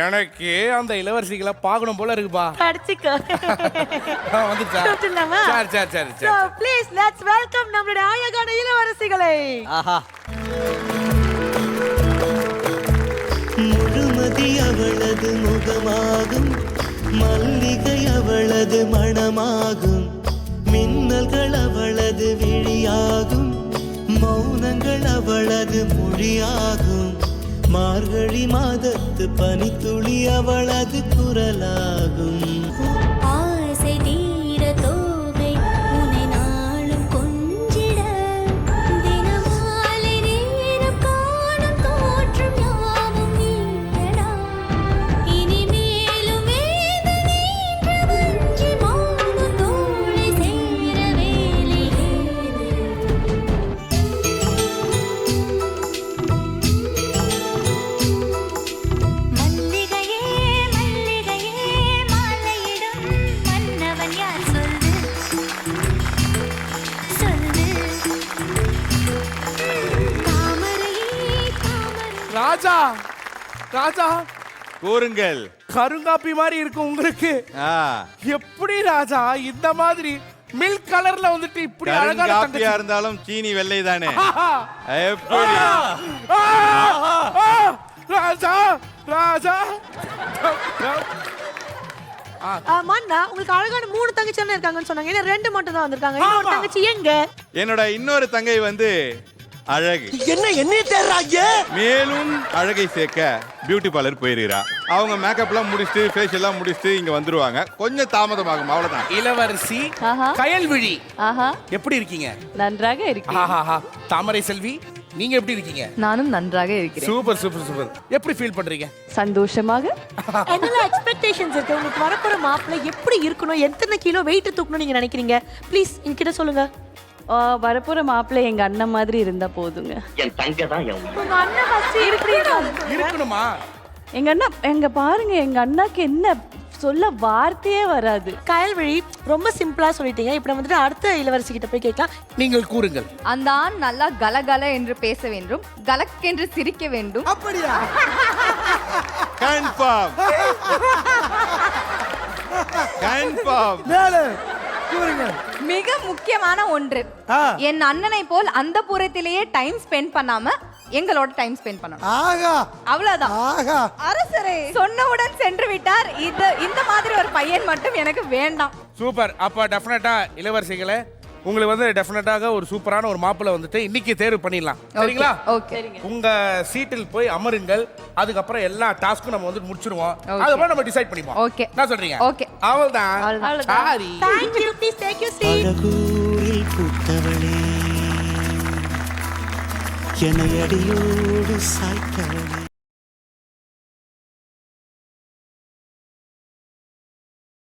எனக்கு அந்த இளவரசிகளை பார்க்கணும் போல இருக்குப்பா. அடிச்சுக்கோ. வந்துச்சா? கூப்பிட்டுலாமா? சரி. So please let's welcome நம்மளுடைய அழகான இளவரசிகளை. ஆஹா. முழுமதி அவளது முகமாகும், மல்லிகை அவளது மணமாகும், மின்னல்கள் அவளது விழியாகும், மௌனங்கள் அவளது மொழியாகும், மார்கழி மாதத்து பனித்துளி அவளது குரலாகும். ஆசை தீர தோகை உனை நாளும் கொஞ்சிட, தினமாலை நேரம் காணும் தோற்றம் யாவும் நீயடா. இனிமேலும் வேதனை என்ற வஞ்சி மௌனம் தோளை சேர வேலை ஏது. மல்லிகையே மல்லிகையே மாலையிடும் மன்னவன் யார் சொல்லு சொல்லு. தாமரையே தாமரை. ராஜா ராஜா கூறுங்கள். கருங்காப்பி மாதிரி இருக்கு உங்களுக்கு. ஆ, எப்படி ராஜா இந்த மாதிரி மில்க் கலர்ல வந்துட்டு இப்படி அழகான காப்பியா தங்கச்சி? இருந்தாலும் சீனி வெள்ளை தானே. ஆஹா! எப்படி? ஆ! ராஜா ராஜா மன்னா உங்களுக்கு அழகான 3 தங்கச்சி இருக்காங்கன்னு சொன்னாங்க. ஏன்னா 2 மட்டும் தான் வந்திருக்காங்க. இன்னொரு ஆமா. தங்கச்சி எங்க? என்னோட இன்னொரு தங்கை வந்து அழகு. என்ன தேடுறாங்க? மேலும் அழகை சேர்க்க பியூட்டி பார்லர் போயிருக்கிறா. அவங்க மேக்கப்லாம் முடிச்சுட்டு ஃபேஷியல்லாம் முடிச்சுட்டு இங்க வந்துருவாங்க. கொஞ்சம் தாமதமாகும், அவ்வளவுதான். இளவரசி ஆஹா. கயல்விழி ஆஹா, எப்படி இருக்கீங்க? நன்றாக இருக்கேன். ஆஹாஹா. தாமரை செல்வி நீங்க எப்படி இருக்கீங்க? நானும் நன்றாக இருக்கிறேன். சூப்பர். எப்படி ஃபீல் பண்றீங்க? சந்தோஷமாக. என்னெல்லாம் எக்ஸ்பெக்டேஷன்ஸ் இருக்கு? உங்களுக்கு வரப்போற மாப்பிள்ளை எப்படி இருக்கணும்? எத்தனை கிலோ வெயிட் தூக்கணும் நீங்க நினைக்கிறீங்க? ப்ளீஸ் என்கிட்ட சொல்லுங்க. வரப்போற மாப்பிள்ளை எங்க அண்ணன் மாதிரி இருந்தா போதுங்க. உங்க அண்ணன் ஃபர்ஸ்ட் இருக்கிறீங்க. இருக்கணுமா? எங்க பாருங்க, எங்க அண்ணாக்கு என்ன சொல்ல வார்த்தையே வராது. கயல்விழி ரொம்ப சிம்பிளா சொல்லிட்டீங்க. இப்போ வந்துட்டு அடுத்த இளவரசி கிட்ட போய் கேட்கலாம். நீங்கள் கூறுங்கள். அந்த ஆண் நல்லா கலகல என்று பேச வேண்டும், கலக்கென்று சிரிக்க வேண்டும். அப்படியா? கன்ஃபார்ம். மேல கூறுங்க. மிக முக்கியமான ஒன்று, என் அண்ணனை போல் அந்த புறத்திலேயே டைம் ஸ்பெண்ட் பண்ணாம எங்களோட டைம் ஸ்பெண்ட் பண்ணணும். ஆகா அவ்வளவுதான். ஆகா. அரசரே சொன்னவுடன் சென்று விட்டார். இந்த மாதிரி ஒரு பையன் மட்டும் எனக்கு வேண்டாம். சூப்பர். அப்ப டெஃபினட்டா இளவரசிகளே உங்களுக்கு வந்து டெஃபினட்டாக ஒரு சூப்பரான ஒரு மாப்பிள்ளை வந்துட்டு இன்னைக்கு தேர்வு பண்ணிடலாம். சரிங்களா? ஓகே. உங்க சீட்டில் போய் அமருங்கள். அதுக்கப்புறம் எல்லா டாஸ்க்கும் நம்ம வந்து முடிச்சிருவோம். அதுக்கப்புறம் நம்ம டிசைட் பண்ணிப்போம். ஓகே. என்ன சொல்றீங்க? ஓகே. அவ்வளவுதான். Sorry. Thank you. Please take your seat. அழகூரில் பூத்தவளே, என்னை அடியோடு சாய்த்தவளே.